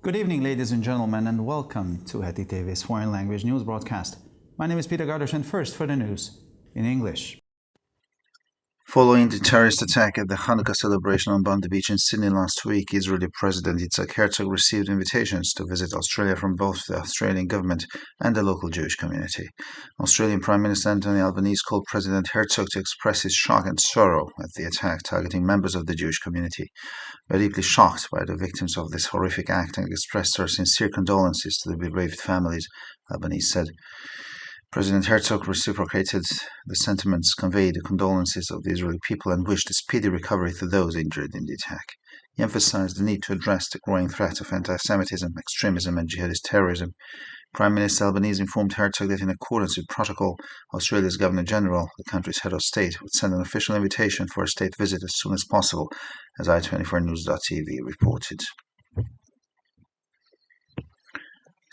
Good evening, ladies and gentlemen, and welcome to Heti TV's foreign language news broadcast. My name is Peter Gardosh, and first for the news in English. Following the terrorist attack at the Hanukkah celebration on Bondi Beach in Sydney last week, Israeli President Yitzhak Herzog received invitations to visit Australia from both the Australian government and the local Jewish community. Australian Prime Minister Anthony Albanese called President Herzog to express his shock and sorrow at the attack targeting members of the Jewish community. "We are deeply shocked by the victims of this horrific act and expressed our sincere condolences to the bereaved families," Albanese said. President Herzog reciprocated the sentiments, conveyed the condolences of the Israeli people, and wished a speedy recovery to those injured in the attack. He emphasized the need to address the growing threat of anti-Semitism, extremism, and jihadist terrorism. Prime Minister Albanese informed Herzog that in accordance with protocol, Australia's Governor-General, the country's head of state, would send an official invitation for a state visit as soon as possible, as i24news.tv reported.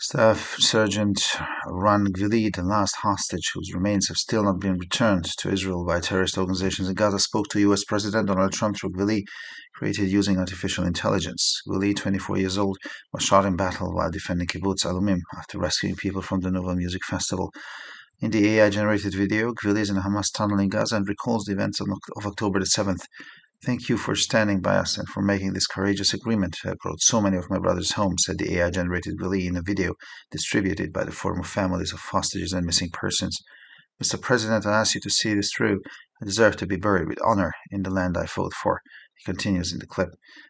Staff Sergeant Ran Gvili, the last hostage whose remains have still not been returned to Israel by terrorist organizations in Gaza, spoke to U.S. President Donald Trump through Gvili, created using artificial intelligence. Gvili, 24 years old, was shot in battle while defending Kibbutz Alumim after rescuing people from the Nova Music Festival. In the AI-generated video, Gvili is in a Hamas tunnel in Gaza and recalls the events of October the 7th. "Thank you for standing by us and for making this courageous agreement. I brought so many of my brothers home," said the AI-generated Gvili in a video distributed by the Forum of Families of Hostages and Missing Persons. "Mr. President, I ask you to see this through. I deserve to be buried with honor in the land I fought for," he continues in the clip.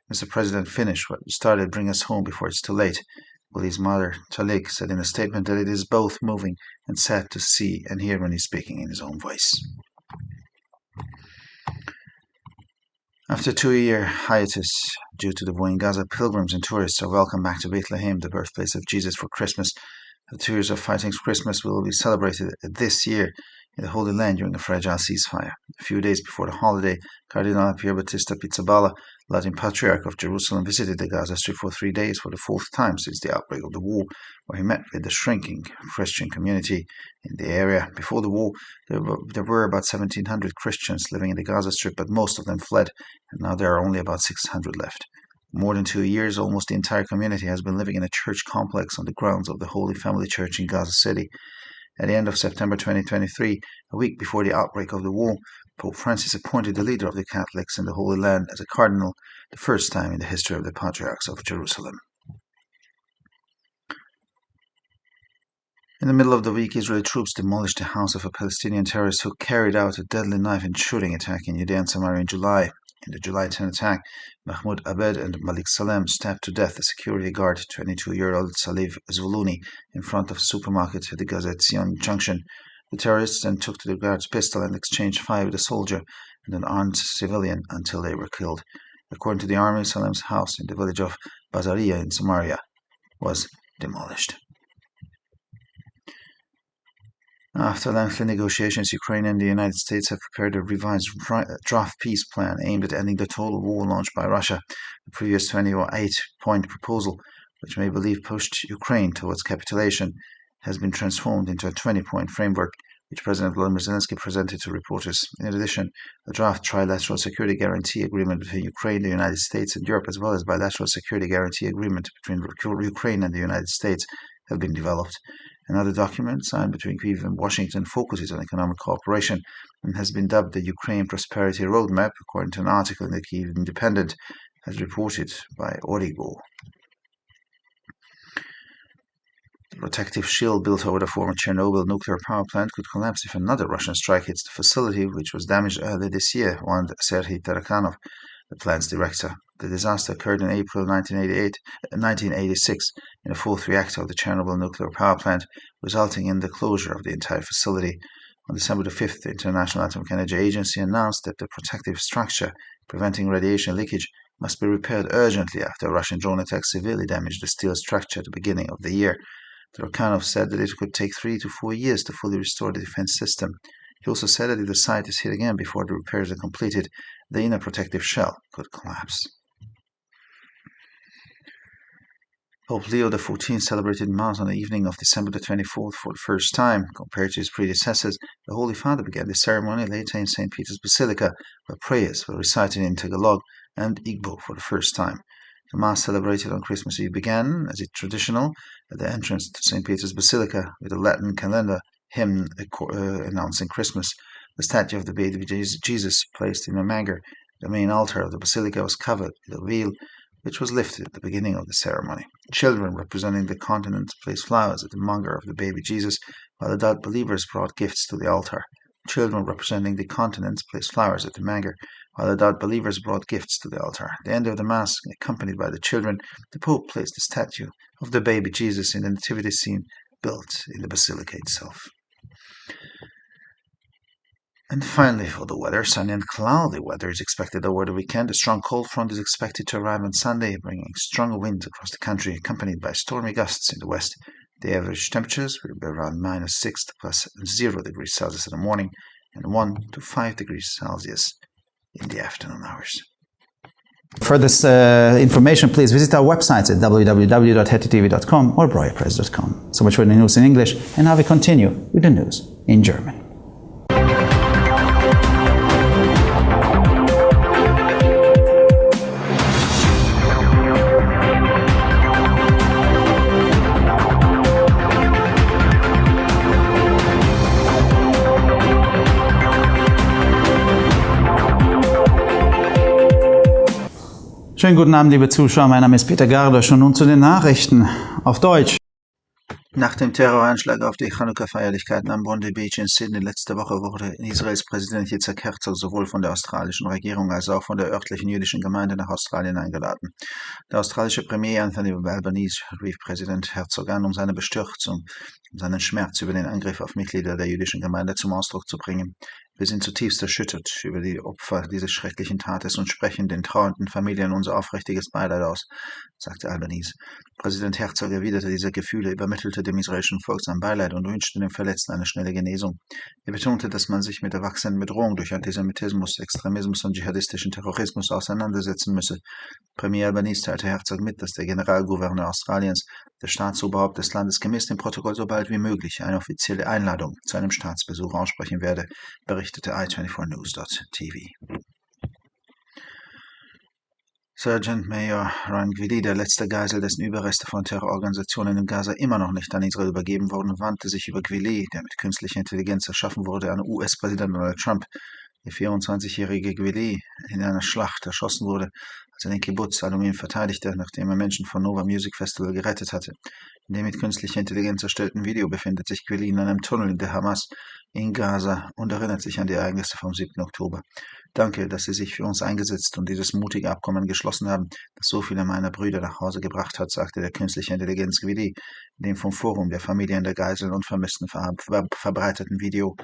"Mr. President, finish what you started. Bring us home before it's too late." Gvili's mother, Talik, said in a statement that it is both moving and sad to see and hear when he's speaking in his own voice. After a 2-year hiatus due to the war in Gaza, pilgrims and tourists are welcome back to Bethlehem, the birthplace of Jesus, for Christmas. The 2 years of fighting's Christmas will be celebrated this year in the Holy Land during a fragile ceasefire. A few days before the holiday, Cardinal Pier Battista Pizzaballa, Latin Patriarch of Jerusalem, visited the Gaza Strip for 3 days for the 4th time since the outbreak of the war, where he met with the shrinking Christian community in the area. Before the war, there were about 1,700 Christians living in the Gaza Strip, but most of them fled, and now there are only about 600 left. For more than 2 years, almost the entire community has been living in a church complex on the grounds of the Holy Family Church in Gaza City. At the end of September 2023, a week before the outbreak of the war, Pope Francis appointed the leader of the Catholics in the Holy Land as a cardinal, the first time in the history of the Patriarchs of Jerusalem. In the middle of the week, Israeli troops demolished the house of a Palestinian terrorist who carried out a deadly knife and shooting attack in Judea and Samaria in July. In the July 10 attack, Mahmoud Abed and Malik Salem stabbed to death a security guard, 22-year-old Saliv Zvuluni, in front of a supermarket at the Gaza Etzion Junction. The terrorists then took to the guard's pistol and exchanged fire with a soldier and an armed civilian until they were killed. According to the army, Salem's house in the village of Bazaria in Samaria was demolished. After lengthy negotiations, Ukraine and the United States have prepared a revised draft peace plan aimed at ending the total war launched by Russia. The previous 28-point proposal, which may believe pushed Ukraine towards capitulation, has been transformed into a 20-point framework, which President Volodymyr Zelensky presented to reporters. In addition, a draft trilateral security guarantee agreement between Ukraine, the United States, and Europe, as well as bilateral security guarantee agreement between Ukraine and the United States, have been developed. Another document, signed between Kyiv and Washington, focuses on economic cooperation and has been dubbed the Ukraine Prosperity Roadmap, according to an article in the Kyiv Independent, as reported by Origo. The protective shield built over the former Chernobyl nuclear power plant could collapse if another Russian strike hits the facility, which was damaged earlier this year, warned Serhiy Tarakanov, the plant's director. The disaster occurred in April 1986 in the fourth reactor of the Chernobyl nuclear power plant, resulting in the closure of the entire facility. On December 5th, the International Atomic Energy Agency announced that the protective structure preventing radiation leakage must be repaired urgently after a Russian drone attack severely damaged the steel structure at the beginning of the year. Tarakanov said that it could take 3 to 4 years to fully restore the defense system. He also said that if the site is hit again before the repairs are completed, the inner protective shell could collapse. Pope Leo XIV celebrated Mass on the evening of December 24th for the first time. Compared to his predecessors, the Holy Father began the ceremony later in St. Peter's Basilica, where prayers were recited in Tagalog and Igbo for the first time. The Mass celebrated on Christmas Eve began, as is traditional, at the entrance to St. Peter's Basilica with a Latin calendar hymn announcing Christmas. The statue of the baby Jesus placed in a manger. The main altar of the basilica was covered with a veil, which was lifted at the beginning of the ceremony. Children representing the continent placed flowers at the manger of the baby Jesus, while adult believers brought gifts to the altar. Children representing the continents placed flowers at the manger, while adult believers brought gifts to the altar. At the end of the Mass, accompanied by the children, the Pope placed the statue of the baby Jesus in the nativity scene built in the basilica itself. And finally, for the weather, sunny and cloudy weather is expected over the weekend. A strong cold front is expected to arrive on Sunday, bringing stronger winds across the country, accompanied by stormy gusts in the west. The average temperatures will be around -6 to +0 degrees Celsius in the morning and 1 to 5 degrees Celsius in the afternoon hours. For this information, please visit our websites at www.hettytv.com or breuerpress.com. So much for the news in English, and now we continue with the news in German. Schönen guten Abend, liebe Zuschauer. Mein Name ist Peter Gardosch und nun zu den Nachrichten auf Deutsch. Nach dem Terroranschlag auf die Chanukka-Feierlichkeiten am Bondi Beach in Sydney letzte Woche wurde Israels Präsident Yitzhak Herzog sowohl von der australischen Regierung als auch von der örtlichen jüdischen Gemeinde nach Australien eingeladen. Der australische Premier Anthony Albanese rief Präsident Herzog an, um seine Bestürzung, seinen Schmerz über den Angriff auf Mitglieder der jüdischen Gemeinde zum Ausdruck zu bringen. Wir sind zutiefst erschüttert über die Opfer dieses schrecklichen Tates und sprechen den trauernden Familien unser aufrichtiges Beileid aus, sagte Albanese. Präsident Herzog erwiderte diese Gefühle, übermittelte dem israelischen Volk sein Beileid und wünschte den Verletzten eine schnelle Genesung. Er betonte, dass man sich mit der wachsenden Bedrohung durch Antisemitismus, Extremismus und dschihadistischen Terrorismus auseinandersetzen müsse. Premier Albanese teilte Herzog mit, dass der Generalgouverneur Australiens, der Staatsoberhaupt des Landes, gemäß dem Protokoll so bald wie möglich eine offizielle Einladung zu einem Staatsbesuch aussprechen werde, berichtete i24news.tv. Sergeant Major Ran Gvili, der letzte Geisel, dessen Überreste von Terrororganisationen in Gaza immer noch nicht an Israel übergeben wurden, wandte sich über Gvili, der mit künstlicher Intelligenz erschaffen wurde, an US-Präsident Donald Trump. Der 24-jährige Gvili in einer Schlacht erschossen wurde, als er den Kibbutz Adumim verteidigte, nachdem er Menschen von Nova Music Festival gerettet hatte. In dem mit künstlicher Intelligenz erstellten Video befindet sich Gvili in einem Tunnel der Hamas in Gaza und erinnert sich an die Ereignisse vom 7. Oktober. Danke, dass Sie sich für uns eingesetzt und dieses mutige Abkommen geschlossen haben, das so viele meiner Brüder nach Hause gebracht hat, sagte der künstliche Intelligenz Gvili, in dem vom Forum der Familien der Geiseln und Vermissten verbreiteten Video.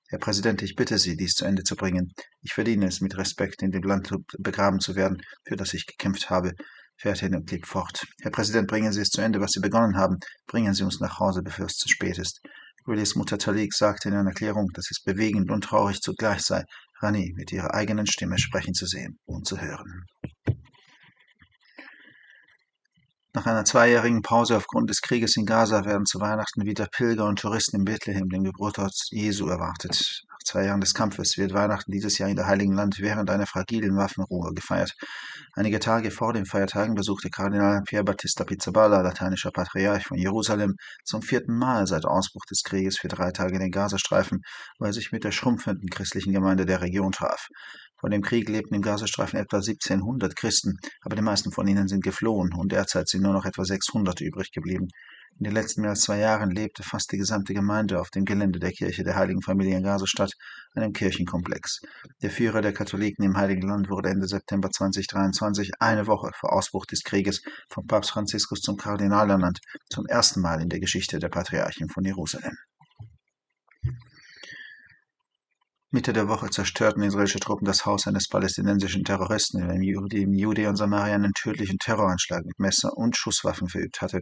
Herr Präsident, ich bitte Sie, dies zu Ende zu bringen. Ich verdiene es, mit Respekt in dem Land begraben zu werden, für das ich gekämpft habe, fährte er und blieb fort. Herr Präsident, bringen Sie es zu Ende, was Sie begonnen haben. Bringen Sie uns nach Hause, bevor es zu spät ist. Gvilis Mutter Talik sagte in einer Erklärung, dass es bewegend und traurig zugleich sei, Rani mit ihrer eigenen Stimme sprechen zu sehen und zu hören. Nach einer 2-jährigen Pause aufgrund des Krieges in Gaza werden zu Weihnachten wieder Pilger und Touristen in Bethlehem, dem Geburtsort Jesu, erwartet. Nach 2 Jahren des Kampfes wird Weihnachten dieses Jahr in der Heiligen Land während einer fragilen Waffenruhe gefeiert. Einige Tage vor den Feiertagen besuchte Kardinal Pier Battista Pizzaballa, lateinischer Patriarch von Jerusalem, zum 4. Mal seit Ausbruch des Krieges für 3 Tage den Gazastreifen, wo er sich mit der schrumpfenden christlichen Gemeinde der Region traf. Vor dem Krieg lebten im Gazastreifen etwa 1700 Christen, aber die meisten von ihnen sind geflohen und derzeit sind nur noch etwa 600 übrig geblieben. In den letzten mehr als 2 Jahren lebte fast die gesamte Gemeinde auf dem Gelände der Kirche der Heiligen Familie in Gazastadt, einem Kirchenkomplex. Der Führer der Katholiken im Heiligen Land wurde Ende September 2023, eine Woche vor Ausbruch des Krieges, von Papst Franziskus zum Kardinal ernannt, zum ersten Mal in der Geschichte der Patriarchen von Jerusalem. Mitte der Woche zerstörten israelische Truppen das Haus eines palästinensischen Terroristen, in dem Judäa und Samaria einen tödlichen Terroranschlag mit Messer und Schusswaffen verübt hatte.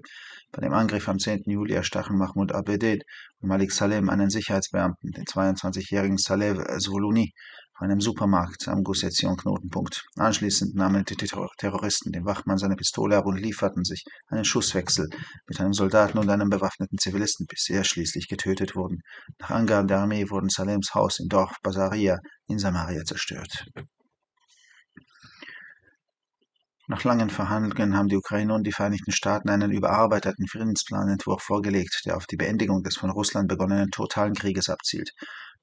Bei dem Angriff am 10. Juli erstachen Mahmoud Abeded und Malik Salem einen Sicherheitsbeamten, den 22-jährigen Saleh Zvoluni, vor einem Supermarkt am Gush Etzion-Knotenpunkt. Anschließend nahmen die Terroristen dem Wachmann seine Pistole ab und lieferten sich einen Schusswechsel mit einem Soldaten und einem bewaffneten Zivilisten, bis sie schließlich getötet wurden. Nach Angaben der Armee wurden Salems Haus im Dorf Basaria in Samaria zerstört. Nach langen Verhandlungen haben die Ukraine und die Vereinigten Staaten einen überarbeiteten Friedensplanentwurf vorgelegt, der auf die Beendigung des von Russland begonnenen totalen Krieges abzielt.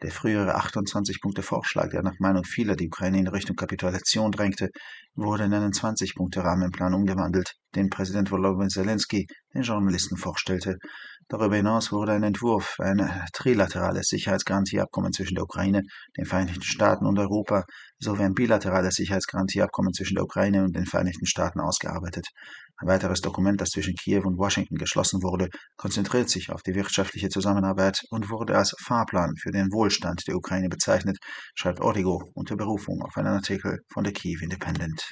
Der frühere 28-Punkte-Vorschlag, der nach Meinung vieler die Ukraine in Richtung Kapitulation drängte, wurde in einen 20-Punkte-Rahmenplan umgewandelt, den Präsident Volodymyr Zelensky den Journalisten vorstellte. Darüber hinaus wurde ein Entwurf für ein trilaterales Sicherheitsgarantieabkommen zwischen der Ukraine, den Vereinigten Staaten und Europa sowie ein bilaterales Sicherheitsgarantieabkommen zwischen der Ukraine und den Vereinigten Staaten ausgearbeitet. Ein weiteres Dokument, das zwischen Kiew und Washington geschlossen wurde, konzentriert sich auf die wirtschaftliche Zusammenarbeit und wurde als Fahrplan für den Wohlstand der Ukraine bezeichnet, schreibt Ordigo unter Berufung auf einen Artikel von der Kyiv Independent.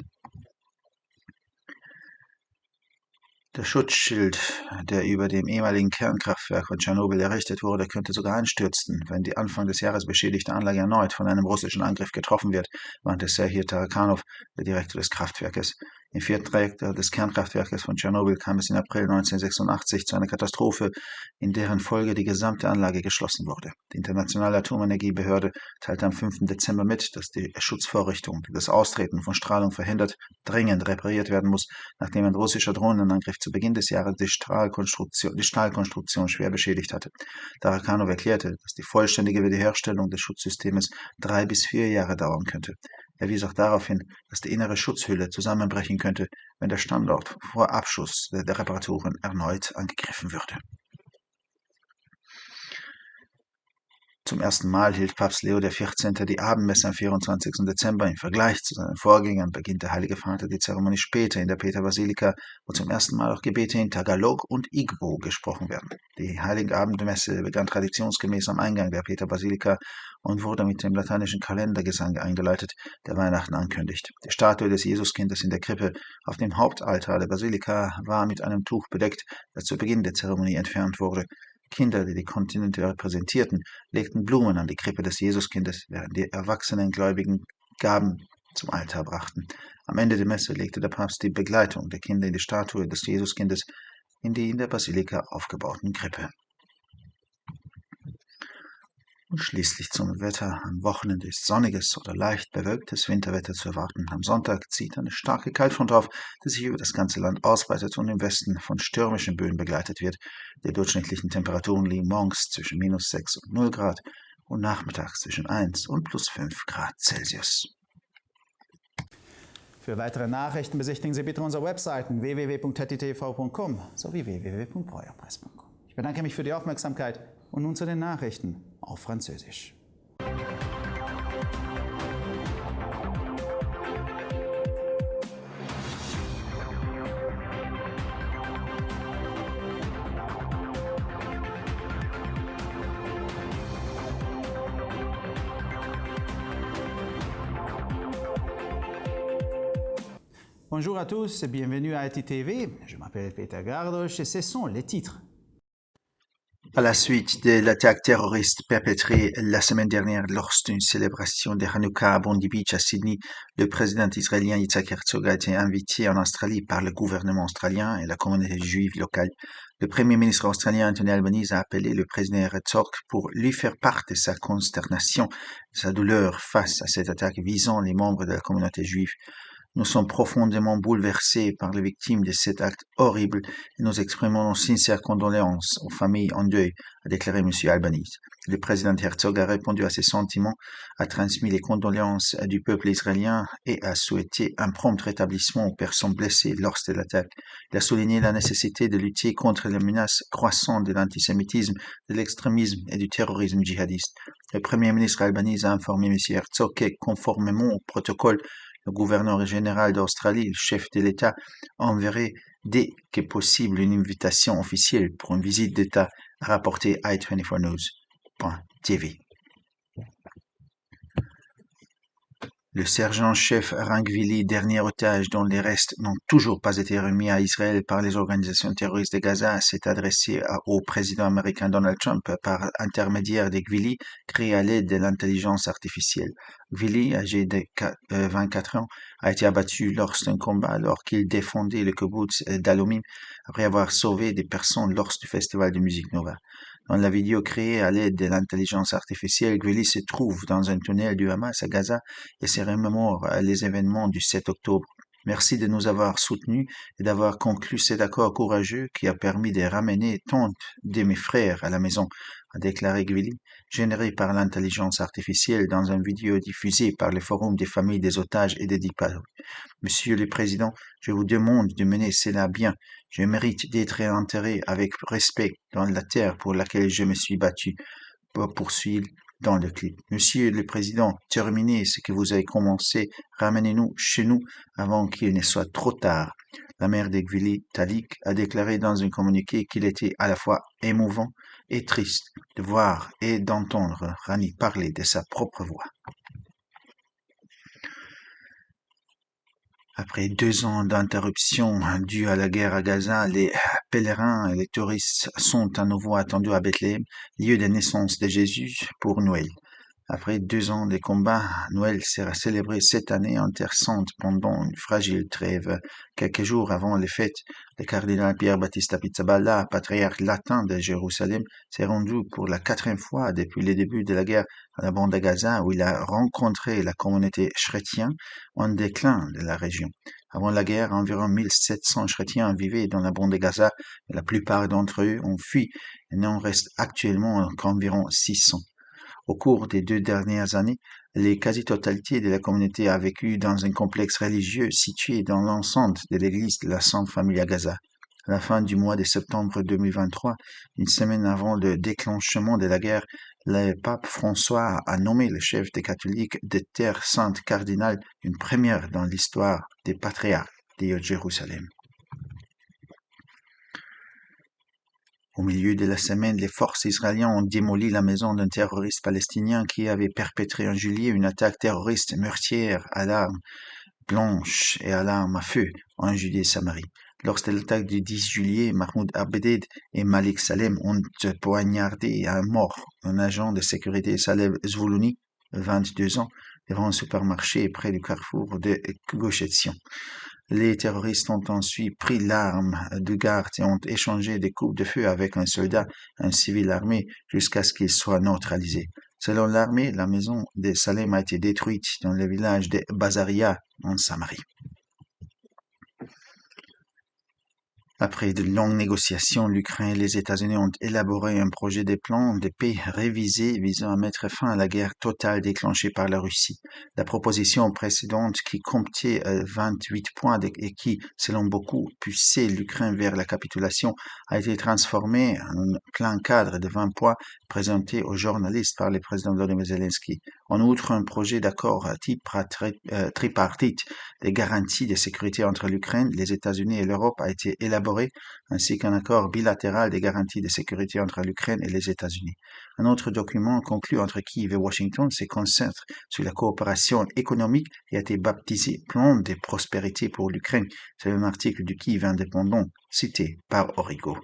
Der Schutzschild, der über dem ehemaligen Kernkraftwerk von Tschernobyl errichtet wurde, könnte sogar einstürzen, wenn die Anfang des Jahres beschädigte Anlage erneut von einem russischen Angriff getroffen wird, warnte Serhii Tarakanov, der Direktor des Kraftwerkes. Im vierten Reaktor des Kernkraftwerkes von Tschernobyl kam es im April 1986 zu einer Katastrophe, in deren Folge die gesamte Anlage geschlossen wurde. Die Internationale Atomenergiebehörde teilte am 5. Dezember mit, dass die Schutzvorrichtung, die das Austreten von Strahlung verhindert, dringend repariert werden muss, nachdem ein russischer Drohnenangriff zu Beginn des Jahres die Stahlkonstruktion schwer beschädigt hatte. Tarakanov erklärte, dass die vollständige Wiederherstellung des Schutzsystems 3 bis 4 Jahre dauern könnte. Er wies auch darauf hin, dass die innere Schutzhülle zusammenbrechen könnte, wenn der Standort vor Abschluss der Reparaturen erneut angegriffen würde. Zum ersten Mal hielt Papst Leo XIV. Die Abendmesse am 24. Dezember. Im Vergleich zu seinen Vorgängern beginnt der Heilige Vater die Zeremonie später in der Peterbasilika, wo zum ersten Mal auch Gebete in Tagalog und Igbo gesprochen werden. Die Heilige Abendmesse begann traditionsgemäß am Eingang der Peterbasilika und wurde mit dem lateinischen Kalendergesang eingeleitet, der Weihnachten ankündigt. Die Statue des Jesuskindes in der Krippe auf dem Hauptaltar der Basilika war mit einem Tuch bedeckt, das zu Beginn der Zeremonie entfernt wurde. Kinder, die die Kontinente repräsentierten, legten Blumen an die Krippe des Jesuskindes, während die erwachsenen Gläubigen Gaben zum Altar brachten. Am Ende der Messe legte der Papst die Begleitung der Kinder in die Statue des Jesuskindes in die in der Basilika aufgebauten Krippe. Und schließlich zum Wetter. Am Wochenende ist sonniges oder leicht bewölktes Winterwetter zu erwarten. Am Sonntag zieht eine starke Kaltfront auf, die sich über das ganze Land ausbreitet und im Westen von stürmischen Böen begleitet wird. Die durchschnittlichen Temperaturen liegen morgens zwischen -6 und 0 Grad und nachmittags zwischen 1 und +5 Grad Celsius. Für weitere Nachrichten besichtigen Sie bitte unsere Webseiten www.hettitv.com sowie www.breuerpresse.com. Ich bedanke mich für die Aufmerksamkeit und nun zu den Nachrichten auf Französisch. Bonjour à tous et bienvenue à HettitV. Je m'appelle Peter Gardosch et ce sont les titres. À la suite de l'attaque terroriste perpétrée la semaine dernière lors d'une célébration de Hanouka à Bondi Beach à Sydney, le président israélien Yitzhak Herzog a été invité en Australie par le gouvernement australien et la communauté juive locale. Le premier ministre australien Anthony Albanese a appelé le président Herzog pour lui faire part de sa consternation, de sa douleur face à cette attaque visant les membres de la communauté juive. Nous sommes profondément bouleversés par les victimes de cet acte horrible et nous exprimons nos sincères condoléances aux familles en deuil, a déclaré M. Albanese. Le président Herzog a répondu à ces sentiments, a transmis les condoléances du peuple israélien et a souhaité un prompt rétablissement aux personnes blessées lors de l'attaque. Il a souligné la nécessité de lutter contre les menaces croissantes de l'antisémitisme, de l'extrémisme et du terrorisme djihadiste. Le premier ministre Albanese a informé M. Herzog que, conformément au protocole, le gouverneur général d'Australie, le chef de l'État, enverrait dès que possible une invitation officielle pour une visite d'État, a rapporté i24news.tv. Le sergent-chef Rangvili, dernier otage dont les restes n'ont toujours pas été remis à Israël par les organisations terroristes de Gaza, s'est adressé au président américain Donald Trump par intermédiaire de Gvili, créé à l'aide de l'intelligence artificielle. Gvili, âgé de 24 ans, a été abattu lors d'un combat alors qu'il défendait le kibbutz d'Alomim après avoir sauvé des personnes lors du festival de musique Nova. Dans la vidéo créée à l'aide de l'intelligence artificielle, Gvili se trouve dans un tunnel du Hamas à Gaza et se remémore les événements du 7 octobre. Merci de nous avoir soutenus et d'avoir conclu cet accord courageux qui a permis de ramener tant de mes frères à la maison, a déclaré Gvili, généré par l'intelligence artificielle dans une vidéo diffusée par le Forum des familles des otages et des disparus. Monsieur le Président, je vous demande de mener cela bien. Je mérite d'être enterré avec respect dans la terre pour laquelle je me suis battu, poursuit dans le clip. Monsieur le Président, terminez ce que vous avez commencé, ramenez-nous chez nous avant qu'il ne soit trop tard. La mère de Gvili, Talik, a déclaré dans un communiqué qu'il était à la fois émouvant et triste de voir et d'entendre Rani parler de sa propre voix. Après 2 ans d'interruption due à la guerre à Gaza, les pèlerins et les touristes sont à nouveau attendus à Bethléem, lieu de naissance de Jésus, pour Noël. Après 2 ans de combats, Noël sera célébré cette année en Terre Sainte pendant une fragile trêve. Quelques jours avant les fêtes, le cardinal Pierre-Baptiste Pizzaballa, patriarche latin de Jérusalem, s'est rendu pour la 4e fois depuis le début de la guerre à la bande de Gaza, où il a rencontré la communauté chrétienne en déclin de la région. Avant la guerre, environ 1700 chrétiens vivaient dans la bande de Gaza, et la plupart d'entre eux ont fui. Il n'en reste actuellement qu'environ 600. Au cours des 2 dernières années, la quasi-totalité de la communauté a vécu dans un complexe religieux situé dans l'enceinte de l'église de la Sainte Famille à Gaza. À la fin du mois de septembre 2023, une semaine avant le déclenchement de la guerre, le pape François a nommé le chef des catholiques de Terre Sainte cardinal, une première dans l'histoire des patriarches de Jérusalem. Au milieu de la semaine, les forces israéliennes ont démoli la maison d'un terroriste palestinien qui avait perpétré en juillet une attaque terroriste meurtrière à l'arme blanche et à l'arme à feu en Judée-Samarie. Lors de l'attaque du 10 juillet, Mahmoud Abeded et Malik Salem ont poignardé à mort un agent de sécurité, Saleh Zvoulouni, 22 ans, devant un supermarché près du carrefour de Gush Etzion. Les terroristes ont ensuite pris l'arme de garde et ont échangé des coups de feu avec un soldat, un civil armé, jusqu'à ce qu'il soit neutralisé. Selon l'armée, la maison de Salem a été détruite dans le village de Bazaria, en Samarie. Après de longues négociations, l'Ukraine et les États-Unis ont élaboré un projet de plan de paix révisé visant à mettre fin à la guerre totale déclenchée par la Russie. La proposition précédente, qui comptait 28 points et qui, selon beaucoup, poussait l'Ukraine vers la capitulation, a été transformée en un plan cadre de 20 points présenté aux journalistes par le président Volodymyr Zelensky. En outre, un projet d'accord tripartite des garanties de sécurité entre l'Ukraine, les États-Unis et l'Europe a été élaboré, ainsi qu'un accord bilatéral des garanties de sécurité entre l'Ukraine et les États-Unis. Un autre document conclu entre Kiev et Washington se concentre sur la coopération économique et a été baptisé Plan de prospérité pour l'Ukraine. C'est un article du Kiev indépendant cité par Origo.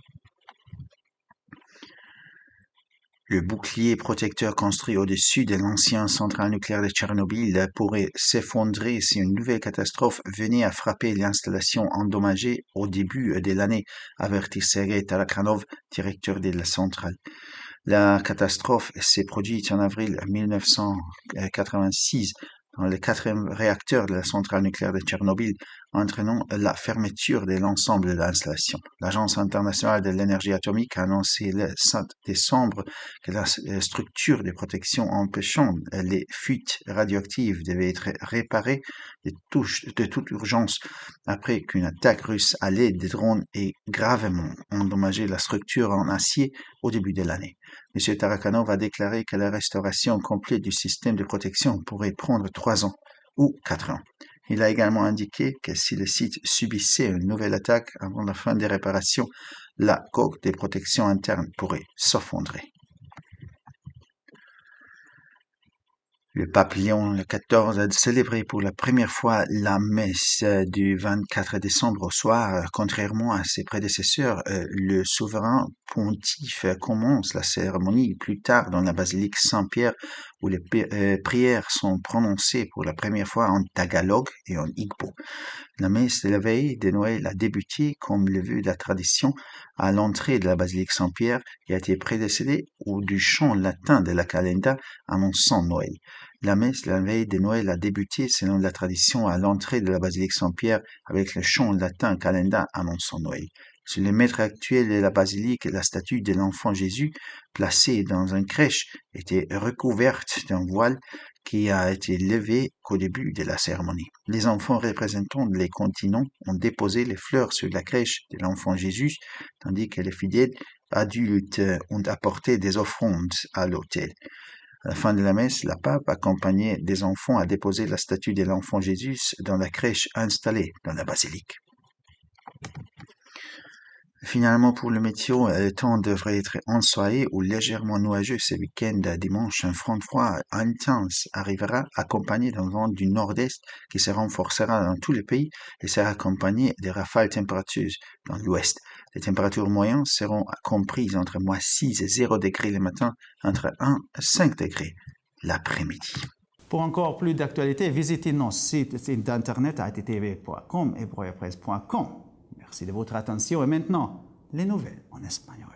Le bouclier protecteur construit au-dessus de l'ancienne centrale nucléaire de Tchernobyl pourrait s'effondrer si une nouvelle catastrophe venait à frapper l'installation endommagée au début de l'année, avertit Sergei Tarakhanov, directeur de la centrale. La catastrophe s'est produite en avril 1986 dans le 4e réacteur de la centrale nucléaire de Tchernobyl, entraînant la fermeture de l'ensemble de l'installation. L'Agence internationale de l'énergie atomique a annoncé le 5 décembre que la structure de protection empêchant les fuites radioactives devait être réparée de toute urgence après qu'une attaque russe à l'aide de drones ait gravement endommagé la structure en acier au début de l'année. M. Tarakhanov a déclaré que la restauration complète du système de protection pourrait prendre 3 ans ou 4 ans. Il a également indiqué que si le site subissait une nouvelle attaque avant la fin des réparations, la coque de protection interne pourrait s'effondrer. Le pape Léon XIV a célébré pour la première fois la messe du 24 décembre au soir. Contrairement à ses prédécesseurs, le souverain pontife commence la cérémonie plus tard dans la basilique Saint-Pierre où les prières sont prononcées pour la première fois en tagalog et en igbo. La messe de la veille de Noël a débuté, comme le veut la tradition, à l'entrée de la basilique Saint-Pierre et a été précédée du chant latin de la calenda annonçant Noël. La messe la veille de Noël a débuté selon la tradition à l'entrée de la basilique Saint-Pierre avec le chant latin Calenda annonçant Noël. Sur le maître actuel de la basilique, la statue de l'enfant Jésus, placée dans une crèche, était recouverte d'un voile qui a été levé qu'au début de la cérémonie. Les enfants représentant les continents ont déposé les fleurs sur la crèche de l'enfant Jésus, tandis que les fidèles adultes ont apporté des offrandes à l'autel. À la fin de la messe, la pape, accompagnée des enfants, a déposé la statue de l'enfant Jésus dans la crèche installée dans la basilique. Finalement, pour le météo, le temps devrait être ensoleillé ou légèrement nuageux ce week-end. Dimanche, un front froid intense arrivera accompagné d'un vent du nord-est qui se renforcera dans tout le pays et sera accompagné de rafales températures dans l'ouest. Les températures moyennes seront comprises entre -6 et 0 degrés le matin, entre 1 et 5 degrés l'après-midi. Pour encore plus d'actualités, visitez notre site internet attv.com et broyapresse.com. Merci de votre attention et maintenant, les nouvelles en espagnol.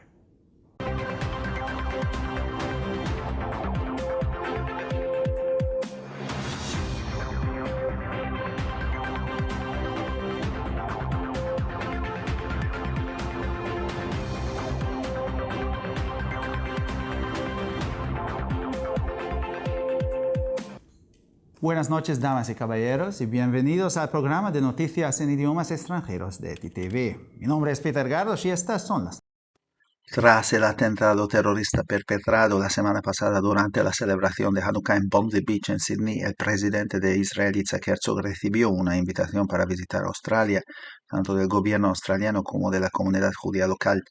Buenas noches, damas y caballeros, y bienvenidos al programa de noticias en idiomas extranjeros de ETV. Mi nombre es Peter Gardos y estas son las. Tras el atentado terrorista perpetrado la semana pasada durante la celebración de Hanukkah en Bondi Beach, en Sydney, el presidente de Israel, Yitzhak Herzog, recibió una invitación para visitar Australia, tanto del gobierno australiano como de la comunidad judía local.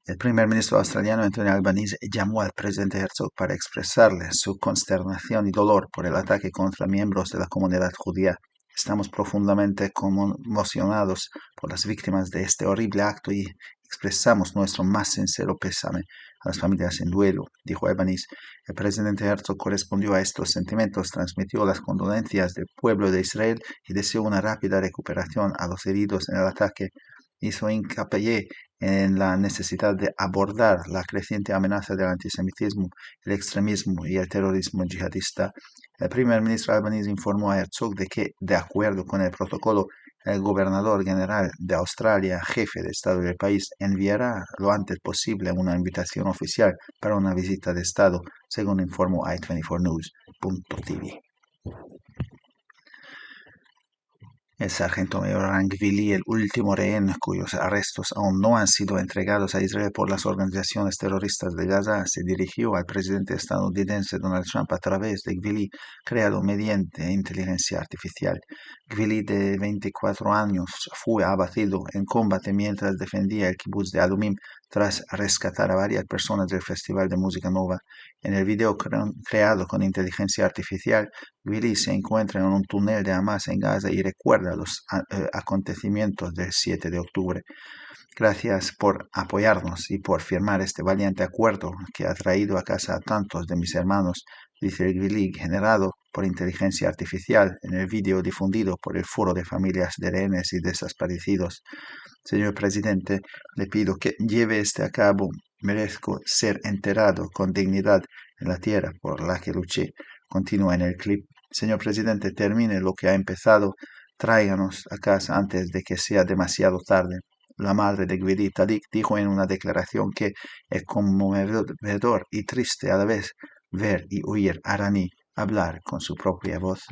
El primer ministro australiano, Anthony Albanese, llamó al presidente Herzog para expresarle su consternación y dolor por el ataque contra miembros de la comunidad judía. Estamos profundamente conmocionados por las víctimas de este horrible acto y expresamos nuestro más sincero pésame a las familias en duelo, dijo Albanese. El presidente Herzog correspondió a estos sentimientos, transmitió las condolencias del pueblo de Israel y deseó una rápida recuperación a los heridos en el ataque. Hizo hincapié en la necesidad de abordar la creciente amenaza del antisemitismo, el extremismo y el terrorismo yihadista. El primer ministro Albanese informó a Herzog de que, de acuerdo con el protocolo, el gobernador general de Australia, jefe de Estado del país, enviará lo antes posible una invitación oficial para una visita de Estado, según informó i24news.tv. El sargento mayor Rangvili, el último rehén cuyos arrestos aún no han sido entregados a Israel por las organizaciones terroristas de Gaza, se dirigió al presidente estadounidense Donald Trump a través de Gvili, creado mediante inteligencia artificial. Gvili, de 24 años, fue abatido en combate mientras defendía el kibutz de Adumim tras rescatar a varias personas del Festival de Música Nova. En el video creado con inteligencia artificial, Gvili se encuentra en un túnel de Hamas en Gaza y recuerda los acontecimientos del 7 de octubre. Gracias por apoyarnos y por firmar este valiente acuerdo que ha traído a casa a tantos de mis hermanos, dice el Gvili, generado por inteligencia artificial en el video difundido por el Foro de Familias de Rehenes y Desaparecidos. Señor presidente, le pido que lleve este a cabo. Merezco ser enterrado con dignidad en la tierra por la que luché. Continúa en el clip. Señor presidente, termine lo que ha empezado. Tráiganos a casa antes de que sea demasiado tarde. La madre de Gvili, Talik, dijo en una declaración que es conmovedor y triste a la vez ver y oír a Rani hablar con su propia voz.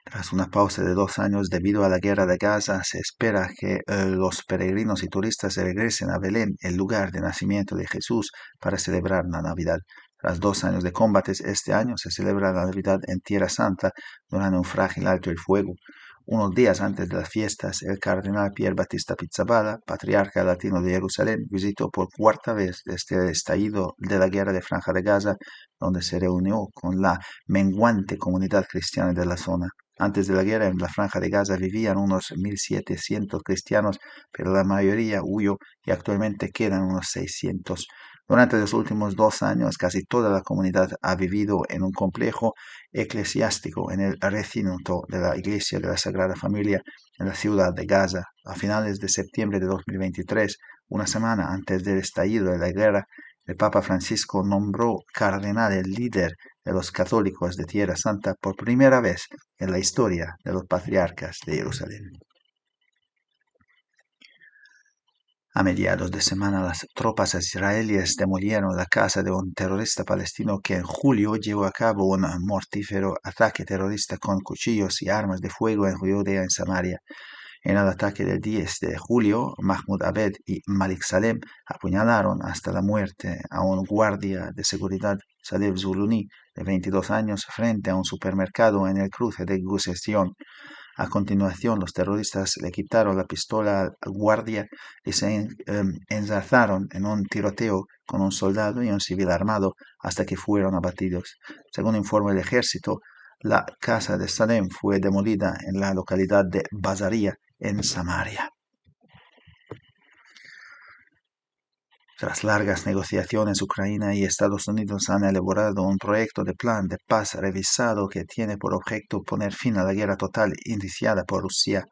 Tras una pausa de 2 años debido a la guerra de Gaza, se espera que los peregrinos y turistas regresen a Belén, el lugar de nacimiento de Jesús, para celebrar la Navidad. Tras 2 años de combates, este año se celebra la Navidad en Tierra Santa durante un frágil alto el fuego. Unos días antes de las fiestas, el cardenal Pier Battista Pizzaballa, patriarca latino de Jerusalén, visitó por 4ª vez desde el estallido de la guerra de Franja de Gaza, donde se reunió con la menguante comunidad cristiana de la zona. Antes de la guerra, en la Franja de Gaza vivían unos 1.700 cristianos, pero la mayoría huyó y actualmente quedan unos 600. Durante los últimos 2 años, casi toda la comunidad ha vivido en un complejo eclesiástico en el recinto de la Iglesia de la Sagrada Familia en la ciudad de Gaza. A finales de septiembre de 2023, una semana antes del estallido de la guerra, El Papa Francisco nombró cardenal el líder de los católicos de Tierra Santa por primera vez en la historia de los patriarcas de Jerusalén. A mediados de semana, las tropas israelíes demolieron la casa de un terrorista palestino que en julio llevó a cabo un mortífero ataque terrorista con cuchillos y armas de fuego en Judea y Samaria. En el ataque del 10 de julio, Mahmoud Abed y Malik Salem apuñalaron hasta la muerte a un guardia de seguridad, Saleh Zuluni, de 22 años, frente a un supermercado en el cruce de Gus Sion. A continuación, los terroristas le quitaron la pistola al guardia y se enzarzaron en un tiroteo con un soldado y un civil armado hasta que fueron abatidos. Según informó el ejército, la casa de Salem fue demolida en la localidad de Bazaria, en Samaria. Tras largas negociaciones, Ucrania y Estados Unidos han elaborado un proyecto de plan de paz revisado que tiene por objeto poner fin a la guerra total iniciada por Rusia.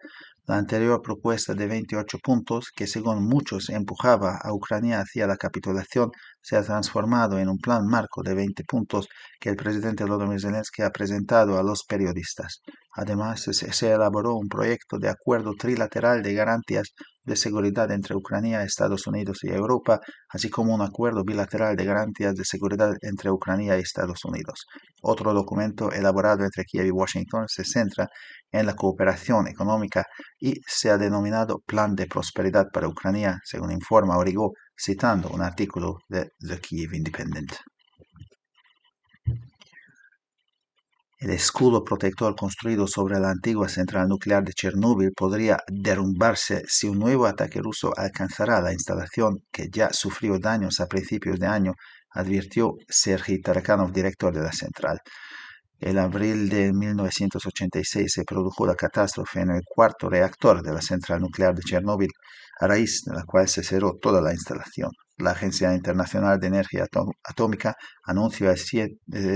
La anterior propuesta de 28 puntos, que según muchos empujaba a Ucrania hacia la capitulación, se ha transformado en un plan marco de 20 puntos que el presidente Volodymyr Zelensky ha presentado a los periodistas. Además, se elaboró un proyecto de acuerdo trilateral de garantías de seguridad entre Ucrania, Estados Unidos y Europa, así como un acuerdo bilateral de garantías de seguridad entre Ucrania y Estados Unidos. Otro documento elaborado entre Kiev y Washington se centra en la cooperación económica y se ha denominado Plan de Prosperidad para Ucrania, según informa Origo, citando un artículo de The Kyiv Independent. El escudo protector construido sobre la antigua central nuclear de Chernóbil podría derrumbarse si un nuevo ataque ruso alcanzara la instalación que ya sufrió daños a principios de año, advirtió Sergei Tarakanov, director de la central. En abril de 1986 se produjo la catástrofe en el cuarto reactor de la central nuclear de Chernóbil, a raíz de la cual se cerró toda la instalación. La Agencia Internacional de Energía Atómica anunció el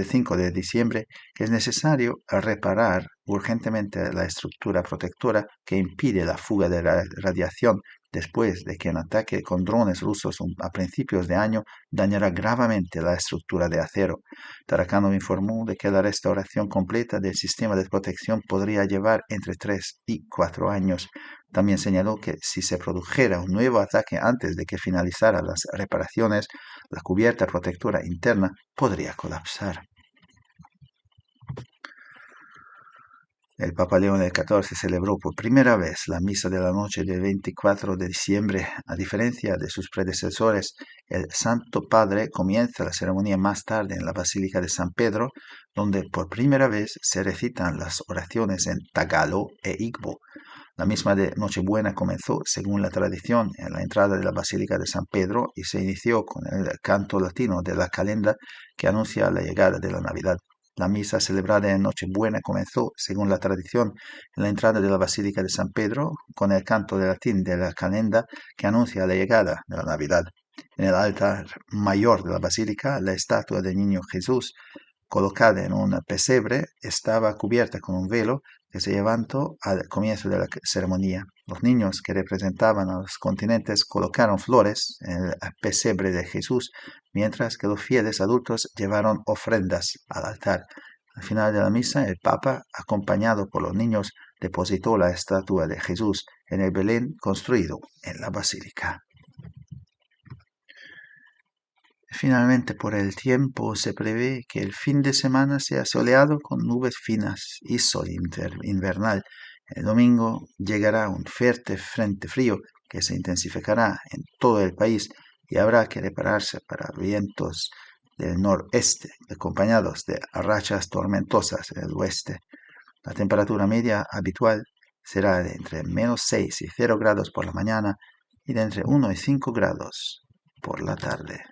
5 de diciembre que es necesario reparar urgentemente la estructura protectora que impide la fuga de la radiación después de que un ataque con drones rusos a principios de año dañara gravemente la estructura de acero. Tarakanov informó de que la restauración completa del sistema de protección podría llevar entre 3 y 4 años. También señaló que si se produjera un nuevo ataque antes de que finalizaran las reparaciones, la cubierta protectora interna podría colapsar. El Papa León XIV celebró por primera vez la misa de la noche del 24 de diciembre. A diferencia de sus predecesores, el Santo Padre comienza la ceremonia más tarde en la Basílica de San Pedro, donde por primera vez se recitan las oraciones en tagalo e igbo. La misma de Nochebuena comenzó, según la tradición, en la entrada de la Basílica de San Pedro y se inició con el canto latino de la calenda que anuncia la llegada de la Navidad. La misa celebrada en Nochebuena comenzó, según la tradición, en la entrada de la Basílica de San Pedro, con el canto de latín de la calenda que anuncia la llegada de la Navidad. En el altar mayor de la Basílica, la estatua del Niño Jesús, colocada en un pesebre, estaba cubierta con un velo que se levantó al comienzo de la ceremonia. Los niños que representaban a los continentes colocaron flores en el pesebre de Jesús, mientras que los fieles adultos llevaron ofrendas al altar. Al final de la misa, el Papa, acompañado por los niños, depositó la estatua de Jesús en el Belén construido en la basílica. Finalmente, por el tiempo, se prevé que el fin de semana sea soleado con nubes finas y sol invernal. El domingo llegará un fuerte frente frío que se intensificará en todo el país y habrá que prepararse para vientos del noreste, acompañados de rachas tormentosas en el oeste. La temperatura media habitual será de entre menos 6 y 0 grados por la mañana y de entre 1 y 5 grados por la tarde.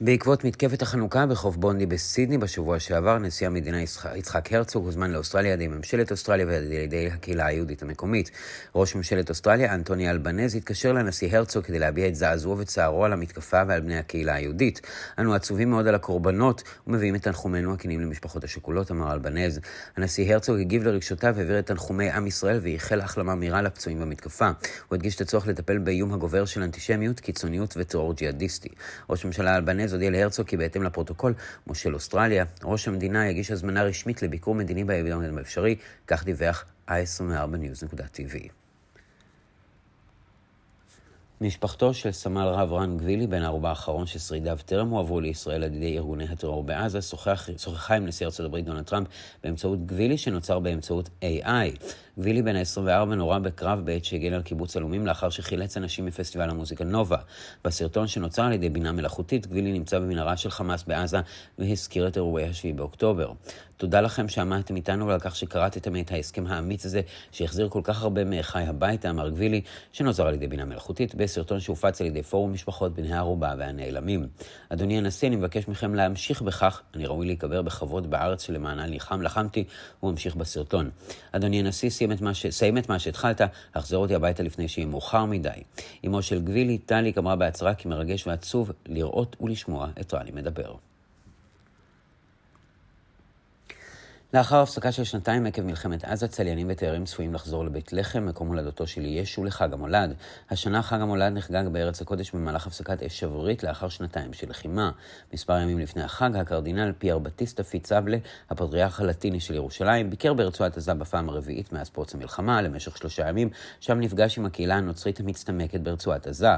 בעקבות מתקפת החנוכה בחוף בונדי בסידני בשבוע שעבר, נשיא המדינה יצחק הרצוג הוזמן לאוסטרליה על ידי ממשלת אוסטרליה ועל ידי הקהילה היהודית המקומית. ראש ממשלת אוסטרליה, אנטוני אלבנז, התקשר לנשיא הרצוג כדי להביע את זעזועו וצערו על המתקפה ועל בני הקהילה היהודית. אנו עצובים מאוד על הקורבנות ומביאים את תנחומינו הכנים למשפחות השכולות, אמר אלבנז. הנשיא הרצוג הגיב לרגשותיו והעביר את תנחומי עם ישראל ואיחל החלמה מהירה לפצועים במתקפה. הוא הדגיש את הצורך לטפל באיום הגובר של אנטישמיות, קיצוניות וטרור ג'יהאדיסטי. ראש ממשלה אלבנז הודיע להרצוג כי בהתאם לפרוטוקול מושל אוסטרליה, ראש המדינה יגיש הזמנה רשמית לביקור מדיני בהקדם האפשרי, כך דיווח i24news.tv. משפחתו של סמל רב רן גבילי, בן הערובה האחרון ששרידיו טרם הועברו לישראל על ידי ארגוני הטרור בעזה, שוחחה עם נשיא ארצות הברית דונלד טראמפ באמצעות גבילי שנוצר באמצעות AI. גבילי בן ה-24 נורה בקרב בעת שהגן על קיבוץ אלומים לאחר שחילץ אנשים מפסטיבל המוזיקה נובה. בסרטון שנוצר על ידי בינה מלאכותית, גבילי נמצא במנהרה של חמאס בעזה והזכיר את אירועי 7 באוקטובר. תודה לכם שעמדתם איתנו ועל כך שקראתם את ההסכם האמיץ הזה שהחזיר כל כך הרבה מאחיי הביתה, אמר גבילי, שנוצר על ידי בינה מלאכותית בסרטון שהופץ על ידי פורום משפחות בני הערובה והנעלמים. אדוני הנשיא, אני מבקש מכם להמשיך בכך, אני ראוי להיקבר בכבוד בארץ שלמענה לחמתי, הוא ממשיך בסרטון. אדוני הנשיא, סיים את מה שהתחלת, החזר אותי הביתה לפני שיהיה מאוחר מדי. אמו של גבילי, טלי, אמרה בהצהרה כי מרגש ועצוב לראות ולשמוע את רני מדבר. לאחר הפסקה של 2 עקב מלחמת עזה, צליינים ותיירים צפויים לחזור לבית לחם, מקום הולדתו של ישו, לחג המולד. השנה חג המולד נחגג בארץ הקודש במהלך הפסקת אש שברירית לאחר 2 של לחימה. מספר ימים לפני החג, הקרדינל פייר בטיסטה פיצבלה, הפטריארך הלטיני של ירושלים, ביקר ברצועת עזה בפעם הרביעית מאז פרוץ המלחמה למשך 3 ימים, שם נפגש עם הקהילה הנוצרית המצטמקת ברצועת עזה.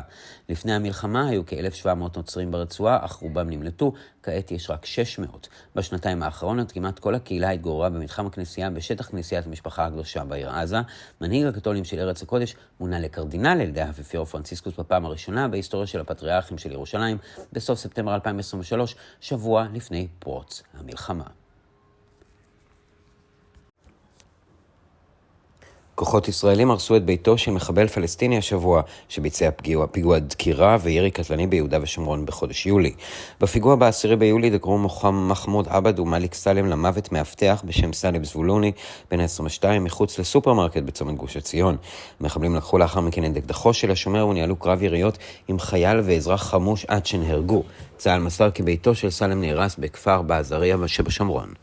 לפני המלחמה היו כ-1,700 נוצרים ברצועה, אך רובם נמלטו, כעת יש רק 600. בשנתיים האחרונות כמעט כל הקהילה התגוררה במתחם הכנסייה בשטח כנסיית המשפחה הקדושה בעיר עזה. מנהיג הקתולים של ארץ הקודש מונה לקרדינל על ידי האפיפיור פרנציסקוס בפעם הראשונה בהיסטוריה של הפטריארכים של ירושלים בסוף ספטמבר 2023, שבוע לפני פרוץ המלחמה. כוחות ישראלים הרסו את ביתו של מחבל פלסטיני השבוע, שביצע פיגוע דקירה וירי קטלני ביהודה ושומרון בחודש יולי. בפיגוע ב10 ביולי דקרו מחמוד עבד ומליק סלם למוות מאבטח בשם סלם זבולוני, בן 22, מחוץ לסופרמרקט בצומת גוש עציון. המחבלים לקחו לאחר מכן את אקדחו של השומר וניהלו קרב יריות עם חייל ואזרח חמוש עד שנהרגו. צה"ל מסר כי ביתו של סלם נהרס בכפר בעזריה שבשומרון.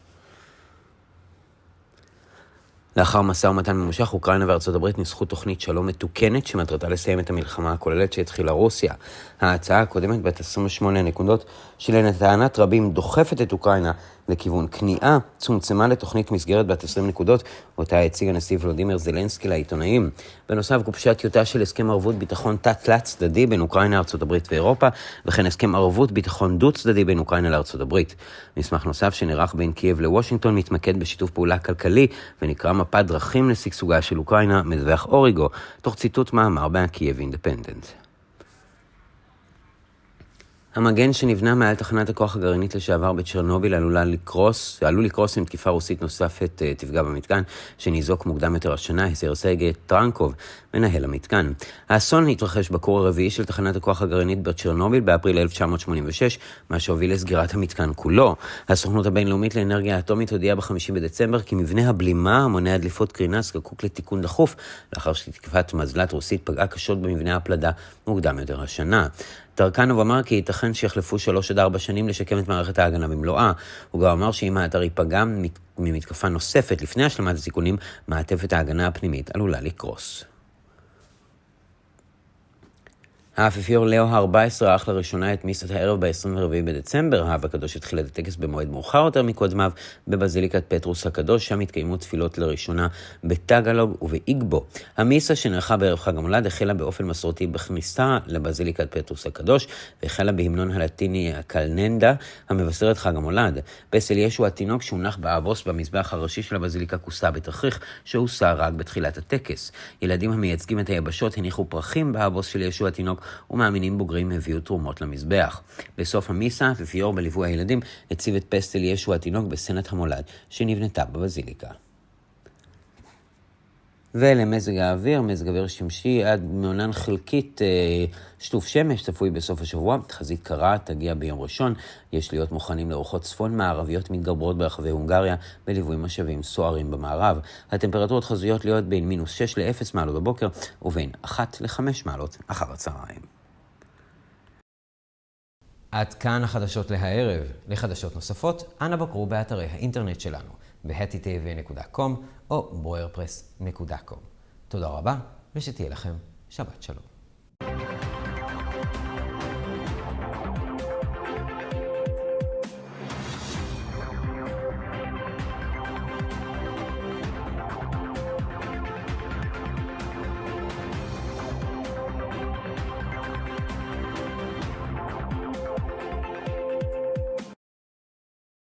לאחר משא ומתן ממושך, אוקראינה וארצות הברית ניסחו תוכנית שלום מתוקנת שמטרתה לסיים את המלחמה הכוללת שהתחילה רוסיה. ההצעה הקודמת בת 28 נקודות שלטענת רבים דוחפת את אוקראינה לכיוון כניעה, צומצמה לתוכנית מסגרת בת 20 נקודות, אותה הציג הנשיא ולודימיר זלנסקי לעיתונאים. בנוסף גובשה טיוטה של הסכם ערבות ביטחון תלת צדדי בין אוקראינה, ארצות הברית ואירופה, וכן הסכם ערבות ביטחון דו צדדי בין אוקראינה לארצות הברית. מסמך נוסף שנערך בין קייב לוושינגטון מתמקד בשיתוף פעולה כלכלי ונקרא מפת דרכים לשגשוגה של אוקראינה, מדווח אוריגו, תוך ציטוט מאמר בקייב אינדפנדנט. המגן שנבנה מעל תחנת הכוח הגרעינית לשעבר בצ'רנוביל עלול לקרוס אם תקיפה רוסית נוספת תפגע במתקן, שניזוק מוקדם יותר השנה, הסביר סרגי טרנקוב, מנהל המתקן. האסון התרחש בכור הרביעי של תחנת הכוח הגרעינית בצ'רנוביל באפריל 1986, מה שהוביל לסגירת המתקן כולו. הסוכנות הבינלאומית לאנרגיה אטומית הודיעה ב5 בדצמבר כי מבנה הבלימה המונע דליפות קרינה זקוק לתיקון דחוף, לאחר שתקיפת מזל"ט רוסית פגעה קשות במבנה הפלדה מוקדם יותר השנה. טרקנוב אמר כי ייתכן שיחלפו 3 עד 4 שנים לשקם את מערכת ההגנה במלואה. הוא גם אמר שאם האתר ייפגע ממתקפה נוספת לפני השלמת התיקונים, מעטפת ההגנה הפנימית עלולה לקרוס. האפיפיור לאו ה-14 ערך לראשונה את מיסת הערב ב-24 בדצמבר. האב הקדוש התחיל את הטקס במועד מאוחר יותר מקודמיו בבזיליקת פטרוס הקדוש, שם התקיימו תפילות לראשונה בטגלוג ובאיגבו. המיסה שנערכה בערב חג המולד החלה באופן מסורתי בכניסה לבזיליקת פטרוס הקדוש, והחלה בהמנון הלטיני הקלננדה המבשר את חג המולד. פסל ישו התינוק שהונח באבוס במזבח הראשי של הבזיליקה כוסה בתכריך שהוסר רק בתחילת הטקס. ילדים המייצגים את היבשות הניחו פרחים באבוס של ישו התינוק, ומאמינים בוגרים הביאו תרומות למזבח. בסוף המיסה, האפיפיור בליווי הילדים הציב את פסל ישו התינוק בסצנת המולד שנבנתה בבזיליקה. ולמזג האוויר, מזג אוויר שמשי עד מעונן חלקית שטוף שמש צפוי בסוף השבוע, חזית קרה תגיע ביום ראשון, יש להיות מוכנים לארוחות צפון מערביות מתגברות ברחבי הונגריה, בליווי משאבים סוערים במערב. הטמפרטורות חזויות להיות בין מינוס 6 ל-0 מעלות בבוקר, ובין 1 ל-5 מעלות אחר הצהריים. עד כאן החדשות להערב. לחדשות נוספות, אנא בקרו באתרי האינטרנט שלנו, ב-hetitv.com או broerpress.com. תודה רבה, ושתהיה לכם שבת שלום.